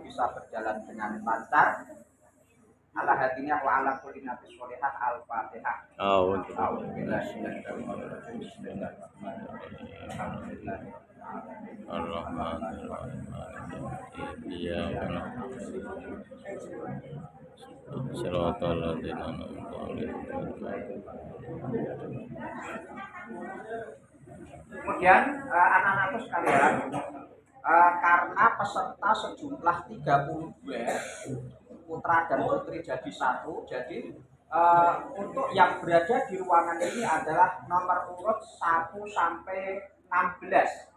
bisa berjalan dengan lancar. Ala hadinya wa ala kulli nafis sholihah al-fatihah. Kemudian anak-anakku sekalian, karena peserta sejumlah 32 putra dan putri jadi satu, jadi untuk yang berada di ruangan ini adalah nomor urut 1 sampai 16.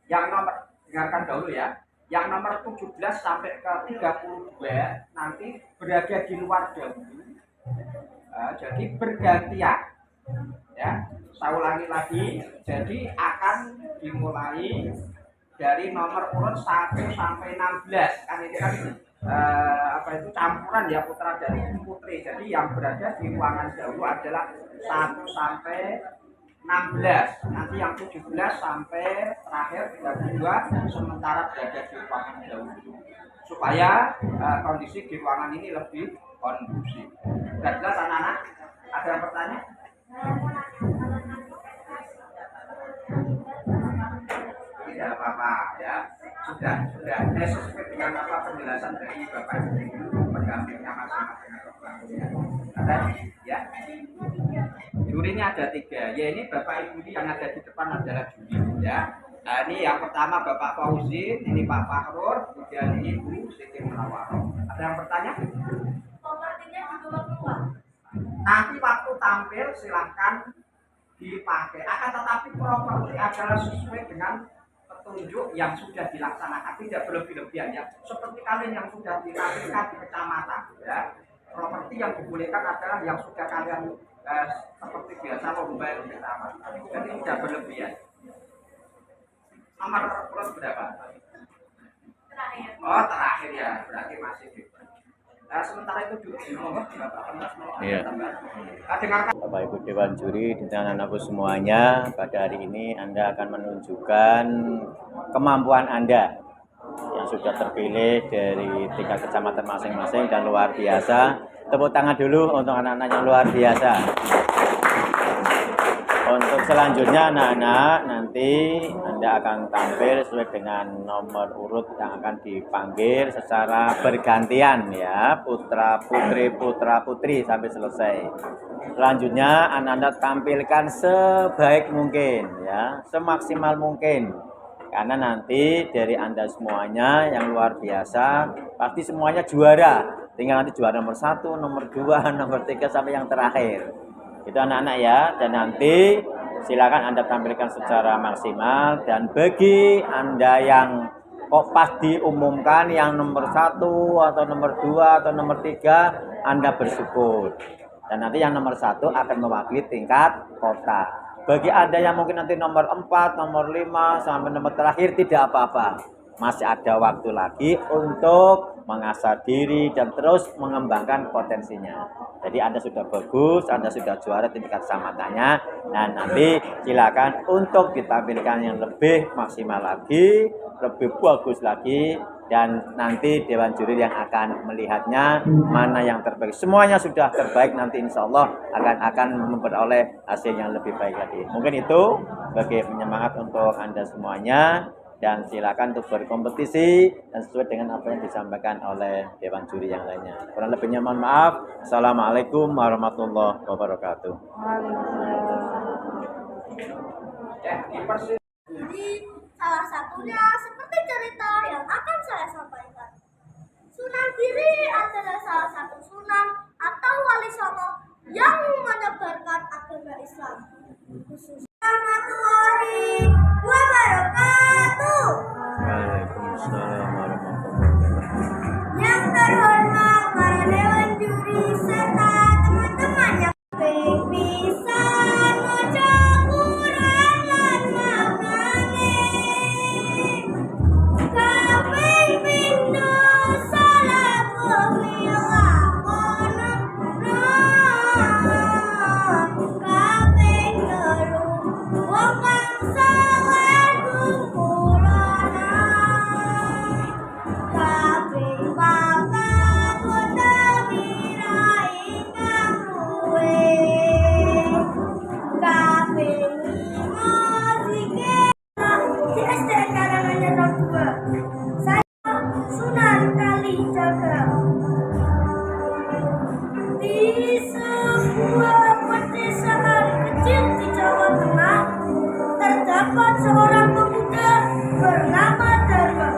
Yang nomor, dengarkan dahulu ya, yang nomor 17 sampai ke 32 nanti berada di luar dahulu. Jadi bergantian ya. Saya ulangi lagi, jadi akan dimulai dari nomor urut 1 sampai 16. Kan ini kan campuran ya, putra dan putri. Jadi yang berada di ruangan dahulu adalah 1 sampai 16. Nanti yang 17 sampai terakhir 32 sementara berada di ruangan dahulu. Supaya kondisi di ruangan ini lebih kondusif. Sudah jelas anak-anak? Ada yang bertanya? Tidak apa-apa ya. Sudah. Sesuai dengan apa penjelasan dari Bapak Ibu pendampingnya masing-masing atau pelakunya. Ada ya. Jurinya ada 3. Ya ini Bapak Ibu yang ada di depan adalah juri ya. Nah, ini yang pertama Bapak Fauzin, ini Pak Fahrur, kemudian ini Bu Siti Munawaroh. Ada yang bertanya? Propertinya juga keluar. Nanti waktu tampil silahkan dipakai. Akan tetapi properti adalah sesuai dengan petunjuk yang sudah dilaksanakan, tidak berlebih-lebihan ya. Seperti kalian yang sudah ditampilkan di kecamatan ya. Properti yang dibolehkan adalah yang sudah kalian seperti biasa membayar di kecamatan. Jadi tidak berlebihan. Nomor urut berapa? Terakhir. Oh terakhir ya, berarti masih di. Sementara itu dulu Iya. Dengarkan. Bapak Ibu Dewan Juri dan anak-anakku semuanya, pada hari ini Anda akan menunjukkan kemampuan Anda yang sudah terpilih dari tingkat kecamatan masing-masing dan luar biasa. Tepuk tangan dulu untuk anak-anak yang luar biasa. Untuk selanjutnya anak-anak nanti Anda akan tampil sesuai dengan nomor urut yang akan dipanggil secara bergantian ya, putra putri sampai selesai. Selanjutnya anak-anak tampilkan sebaik mungkin ya, semaksimal mungkin. Karena nanti dari Anda semuanya yang luar biasa pasti semuanya juara. Tinggal nanti juara nomor 1, nomor 2, nomor 3 sampai yang terakhir. Itu anak-anak ya, dan nanti silakan Anda tampilkan secara maksimal. Dan bagi Anda yang kok pas diumumkan yang nomor 1 atau nomor 2 atau nomor 3, Anda bersyukur. Dan nanti yang nomor 1 akan mewakili tingkat kota. Bagi Anda yang mungkin nanti nomor 4, nomor 5 sampai nomor terakhir tidak apa-apa. Masih ada waktu lagi untuk mengasah diri dan terus mengembangkan potensinya. Jadi Anda sudah bagus, Anda sudah juara tingkat kecamatannya. Nah nanti silakan untuk ditampilkan yang lebih maksimal lagi, lebih bagus lagi. Dan nanti Dewan Juri yang akan melihatnya mana yang terbaik. Semuanya sudah terbaik, nanti insya Allah akan memperoleh hasil yang lebih baik lagi. Mungkin itu sebagai penyemangat untuk Anda semuanya. Dan silakan untuk berkompetisi dan sesuai dengan apa yang disampaikan oleh Dewan Juri yang lainnya. Kurang lebihnya mohon maaf. Assalamualaikum warahmatullahi wabarakatuh. Jadi salah satunya seperti cerita yang akan saya sampaikan. Sunan Giri adalah salah satu sunan atau wali songo yang menyebarkan agama Islam. Khususnya warahmatullahi wabarakatuh. Waalaikumsalam warahmatullahi wabarakatuh. Yang terhormat para Dewan Juri serta teman-teman yang bisa maca Quran lan maknane. seorang pemuda bernama Dharma.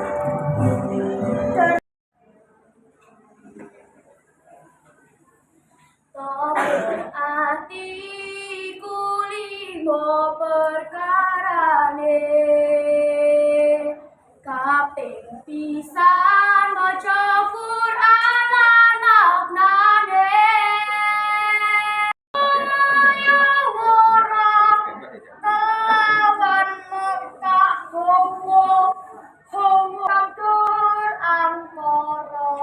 Atiku limo perkarane kaping pisan maca Quran anaknane ya ora kelawan Mekah hawa Quran para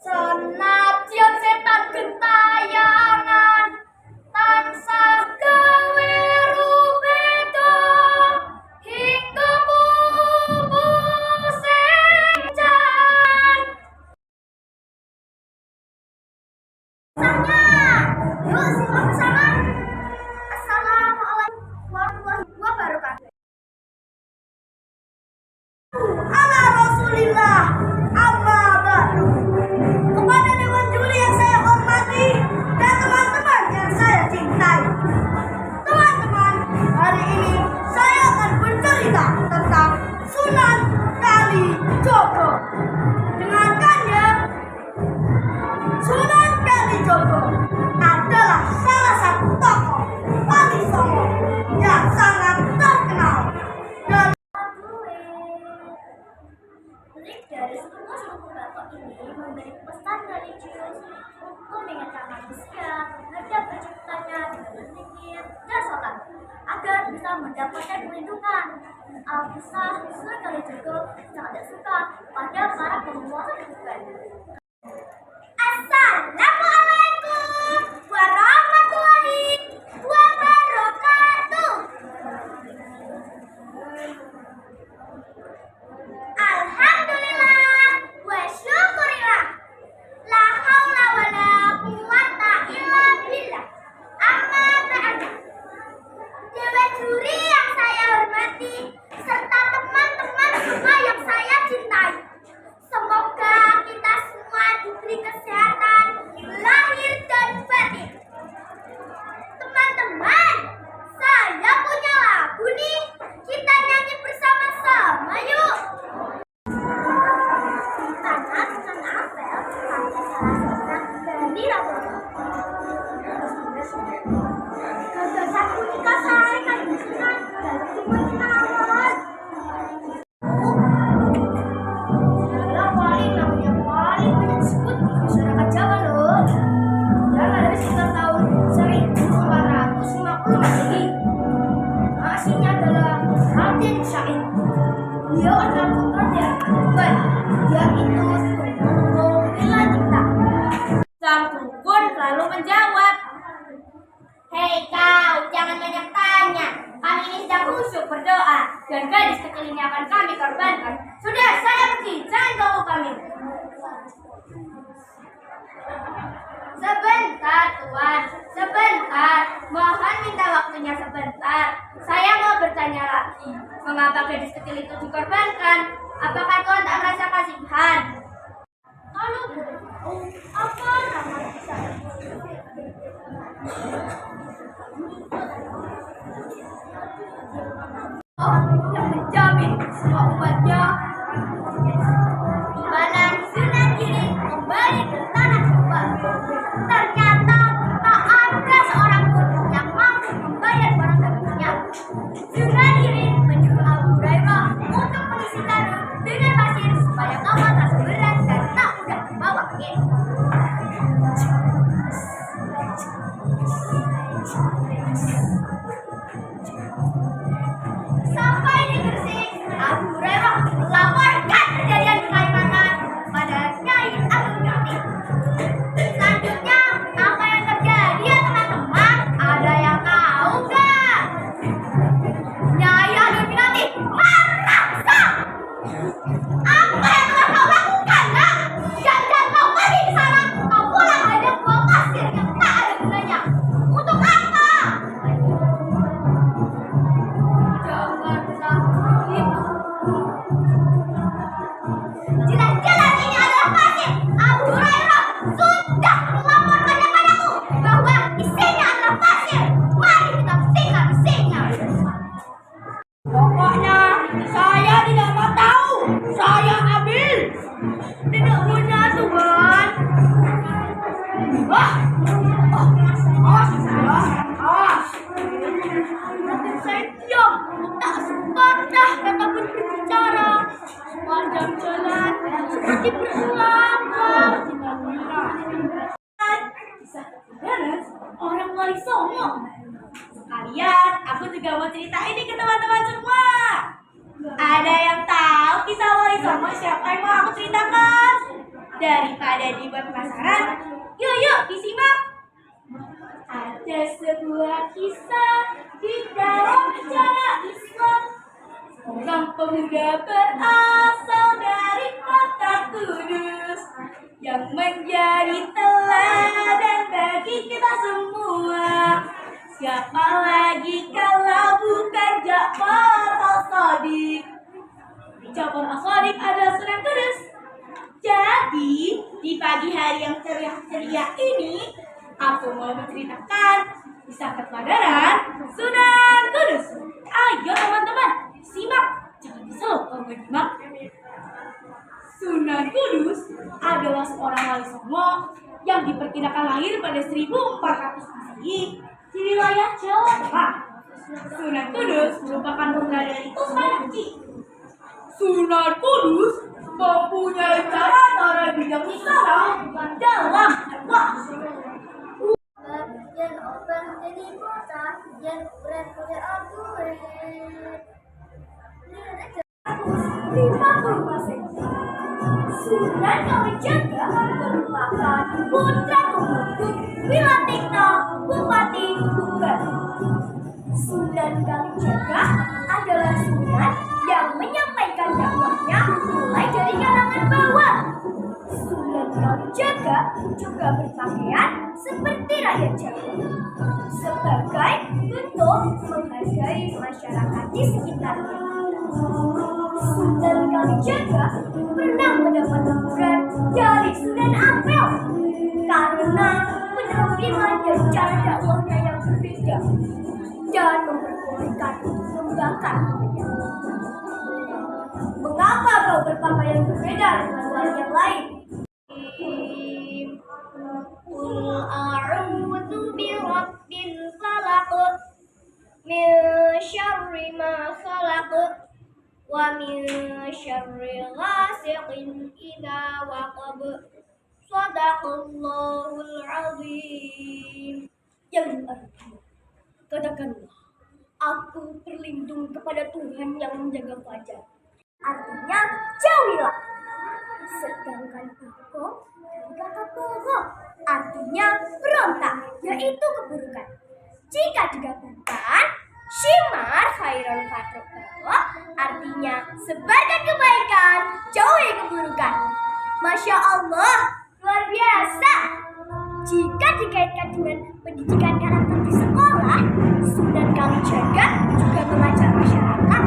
senajan setan gentayangan tansah gawe rubeda hingga pusing jan yuk simak bersama. Assalamualaikum warahmatullahi wabarakatuh. Ala Rasulillah amma ba'du. Kepada Dewan Juri yang saya hormati dan teman-teman yang saya cintai. Teman-teman, hari ini saya akan bercerita tentang Sunan Kalijogo. Dengarkan ya. Sunan Kalijogo adalah salah satu tokoh Wali Songo yang sangat terkenal dan Link dari semua suku batok ini memberi pesan religius untuk mengingatkan manusia terhadap penciptanya dengan zikir dan sholat agar bisa mendapatkan perlindungan. Alkisah Sunan Kalijogo sangat suka pada para penguasa Tuhan. Assalamualaikum warahmatullahi wabarakatuh. Alhamdulillah wa syukurillah. La haula wa la quwata illa billah. Amma ba'du. Dewan juri yang saya hormati serta teman-teman semua yang saya cintai. Semoga kita semua diberi kesehatan lahir dan batin. Teman-teman, saya punya lagu nih. Kita nyanyi bersama-sama yuk. Karena Sunan Ampel adalah salah seorang dari Rabbul. Gagah satu nikah saya kan Sunan dan cuma kenalan. Adalah wali namanya wali banyak disebut di masyarakat Jawa loh. Dan ada sekitar tahun 1450 Masehi. Aslinya adalah Raden Syahid. Beliau adalah putra dari Tuban, yaitu Gunung Wiladita. Sang dukun lalu menjawab, "Hei kau, jangan banyak tanya. Kami ini sedang khusyuk berdoa dan gadis kecil ini akan kami korbankan. Sudah, saya pergi. Jangan ganggu kami." "Sebentar, Tuan. Sebentar. Mohon minta waktunya sebentar. Saya mau bertanya lagi. Mengapa gadis kecil itu dikorbankan? Apakah Tuan tak merasa kasihan?" "Kalau boleh tahu, apa nama kisah?" "Oh, yang menjamin semua umatnya di mana Sunan Giri kembali ke tanah Jawa. Ternyata tak ada seorang pun yang mampu membayar barang dagangannya. Sunan Giri menyuruh Abu Hurairah untuk mengisi karung dengan pasir supaya kapal tak berat dan tak mudah membawa angin. Sampai di Gresik, Abu Hurairah Tidak punya Tuhan. Wah, awas, awas. Nanti saya diam, tak sepatah kata pun berbicara. Sepanjang jalan seperti berulang-ulang. Bisa beres orang Wali Songo. Sekalian, aku juga mau cerita ini ke teman-teman semua. Ada yang tahu kisah Wali Songo siapa yang mau aku ceritakan? Daripada dibuat penasaran, yuk disimak. Ada sebuah kisah di dalam sejarah Islam. Seorang pemuda berasal dari kota Kudus yang menjadi teladan bagi kita semua. Siapa lagi kalau bukan Ja'far As-Shadiq? Ja'far As-Shadiq adalah Sunan Kudus. Jadi, di pagi hari yang ceria ini, aku mau menceritakan kisah keteladanan Sunan Kudus. Ayo teman-teman, simak. Jangan diselup kalau menyimak. Sunan Kudus adalah seorang wali songo yang diperkirakan lahir pada 1400 Masehi di wilayah Jawa Tengah. Sunan Kudus merupakan putra dari Utsman Haji. Sunan Kudus mempunyai cara-cara bidang usaha dalam dakwah. Yang open jadi kota, yang berat oleh aku. 50 Masehi. Sunan Kalijaga merupakan putra kemudian Wilatikna Bupati Tuban. Sunan Kalijaga adalah sunan yang menyampaikan dakwahnya mulai dari kalangan bawah. Sunan Kalijaga juga berpakaian seperti rakyat Jawa sebagai bentuk menghargai masyarakat di sekitarnya. Sunan Kalijaga pernah mendapat teguran dari Sunan Ampel karena penampilan dan cara dakwahnya yang berbeda dan memperbolehkan untuk membakar minyak. Mengapa kau berpakaian berbeda dengan wali yang lain? Qul a'udzu birabbil falaq min syarri ma khalaq wa min syarri ghasiqin idza waqab. Shadaqallahul azim. Yang artinya, katakanlah, aku berlindung kepada Tuhan yang menjaga fajar. Artinya, jauhilah. Sedangkan bokong dari kata bohong, artinya berontak, yaitu keburukan. Jika digabungkan, Shimar Khairul Fatruk artinya sebarkan kebaikan, jauhi keburukan. Masya Allah, luar biasa. Jika dikaitkan dengan pendidikan karakter di sekolah, Sunan Kalijaga juga mengajar masyarakat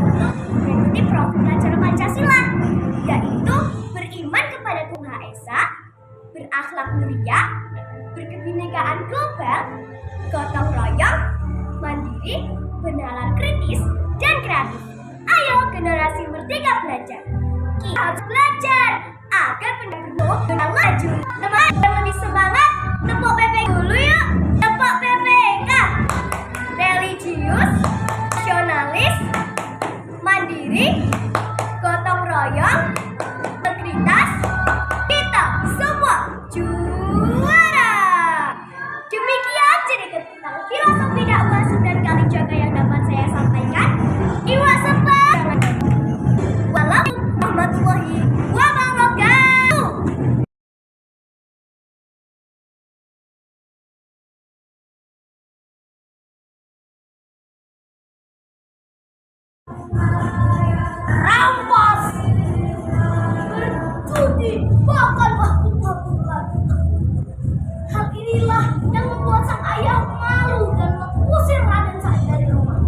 untuk mengikuti program belajar Pancasila, yaitu beriman kepada Tuhan Maha Esa, berakhlak mulia, berkebinekaan global, gotong royong, mandiri, bernalar kritis, dan kreatif. Ayo generasi merdeka belajar. Kita harus belajar agar benar-benar dengan maju. Teman-teman lebih semangat, tepuk PP dulu yuk. Tepuk PPK. Religius, nasionalis, mandiri, gotong royong, integritas, kita semua juara. Demikian cerita tentang filosofi dakwah Sunan Kalijaga yang dapat saya sampaikan. Iwa sempat. Wassalamualaikum warahmatullahi wabarakatuh. Rampas, berjudi, bahkan mabuk-mabukan. Hal inilah yang membuat sang ayah malu dan mengusir Raden Said dari rumah.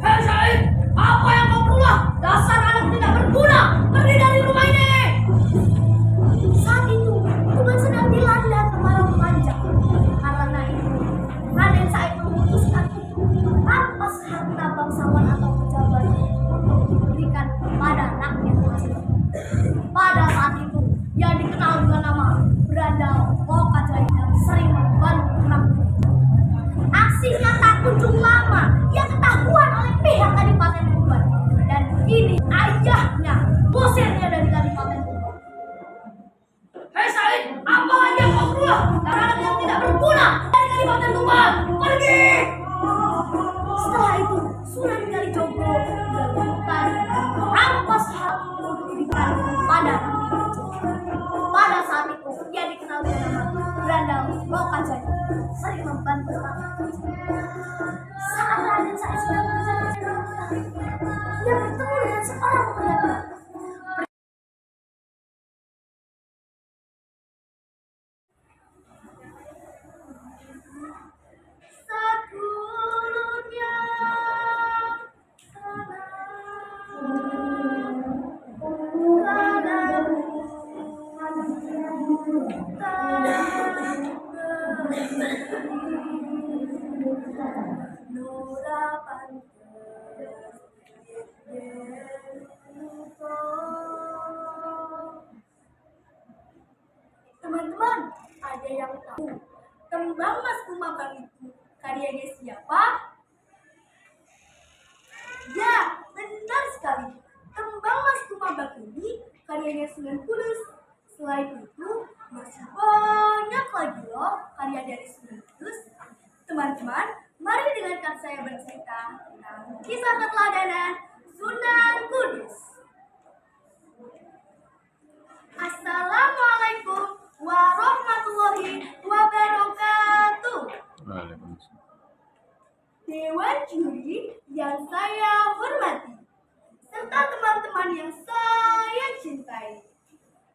Hei Said, apa yang kau perbuat? Dasar anak tidak berguna. usirnya dari Kabupaten Tuban. Hei Said, apa yang kau keluar? Anak yang tidak berguna dari Kabupaten Tuban, pergi! Setelah itu, Sunan Kalijogo melakukan rampas harta untuk diberikan pada saat itu ia dikenal dengan nama Grandal Lokajaya, sering membantu rakyat. Saat Raden Said sedang berjalan, ia bertemu dengan seorang pria. Sebelumnya teman-teman, ada yang tahu tembang Mas Kumabang itu karyanya siapa? Ya, benar sekali. Tembang Mas Kumabang ini karyanya Sunan Kudus. Selain itu, masih banyak lagi loh karya dari Sunan Kudus. Teman-teman, mari dengarkan saya bercerita tentang kisah keteladanan Sunan Kudus. Assalamualaikum warahmatullahi wabarakatuh. Waalaikumsalam. Dewan juri yang saya hormati, serta teman-teman yang saya cintai.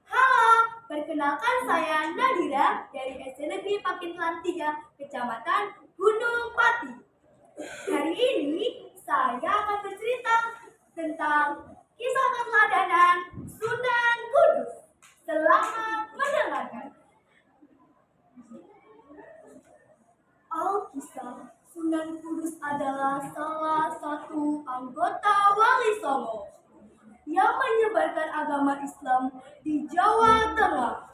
Halo, perkenalkan saya Nadira dari SD Negeri Pakintan 3, Kecamatan Gunung Pati. Hari ini saya akan bercerita tentang kisah keteladanan Sunan Kudus. Selamat mendengarkan. Alkisah, Sunan Kudus adalah salah satu anggota Wali Songo yang menyebarkan agama Islam di Jawa Tengah.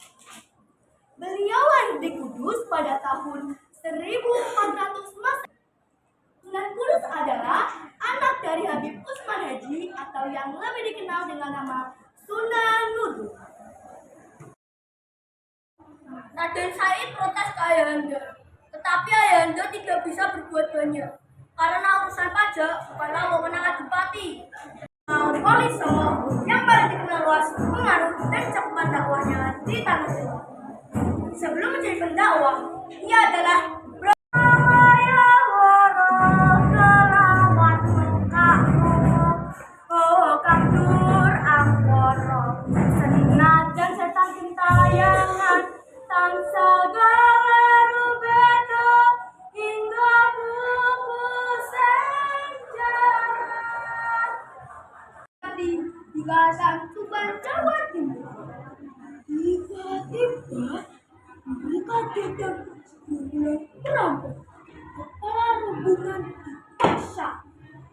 Beliau lahir di Kudus pada tahun 1400 Masehi. Sunan Kudus adalah anak dari Habib Usman Haji atau yang lebih dikenal dengan nama Sunan Kudus. Raden Said protes ke Ayahanda, tetapi Ayahanda tidak bisa berbuat banyak karena urusan pajak bukanlah wewenang Adipati. Wali Songo yang paling dikenal luas pengaruh dan cakupan dakwahnya di tanah Jawa. Sebelum menjadi pendakwah, ia adalah di kawasan Tuban, Jawa Timur. Tiba-tiba mereka datang mulai perampok. Kepala rombongan dipaksa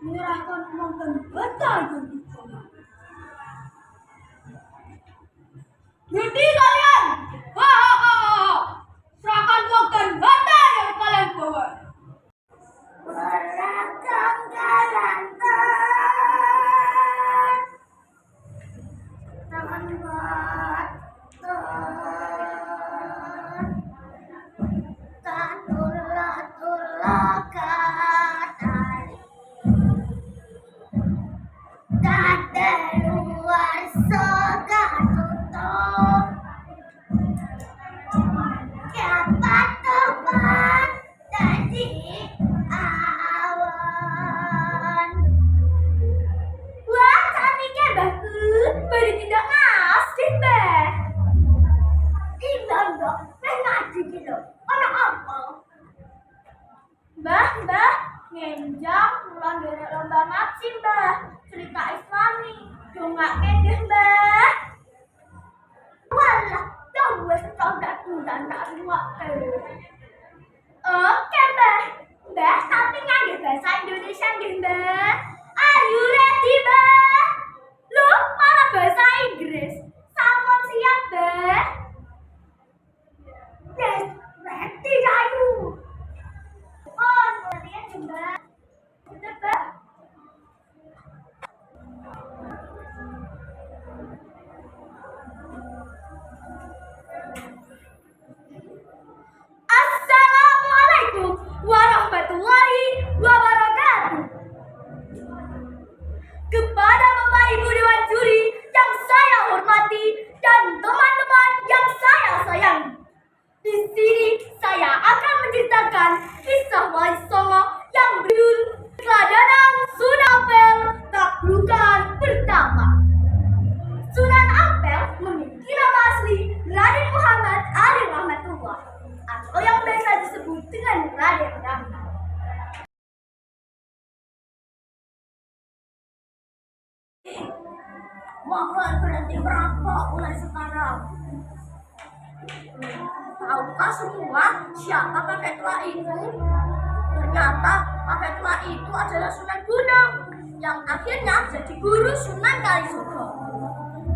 menyerahkan uang dan bata yang dibawa. Berhenti kalian! Serahkan uang dan bata yang kalian bawa. Serahkan galantang. Mbah, ngenjang mulan derek lomba ngaji, Mbah. Cerita Islami, dongak kedeh, Mbah. Walah, dong wis coba tundan tak ruwak. Oke, Mbah. Mbah, tapi ngangge bahasa Indonesia nggih, Mbah. Are you ready, Mbah? Loh, malah bahasa Inggris. Sampun siap, Mbah? Yes, ready, ayo. Mbak, udah, Mbak. mohon berhenti merampok mulai sekarang. Tahukah semua siapa kakek tua itu? Ternyata kakek tua itu adalah Sunan Gunung yang akhirnya jadi guru Sunan Kalijogo.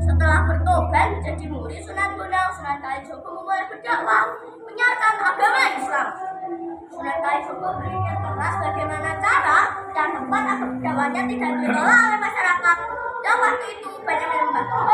Setelah bertobat menjadi murid Sunan Gunung, Sunan Kalijogo mulai berdakwah menyiarkan agama Islam. Sunan Kalijogo beringat keras bagaimana cara dan tempat agar dakwahnya tidak ditolak oleh masyarakat yang waktu itu banyak yang membantah.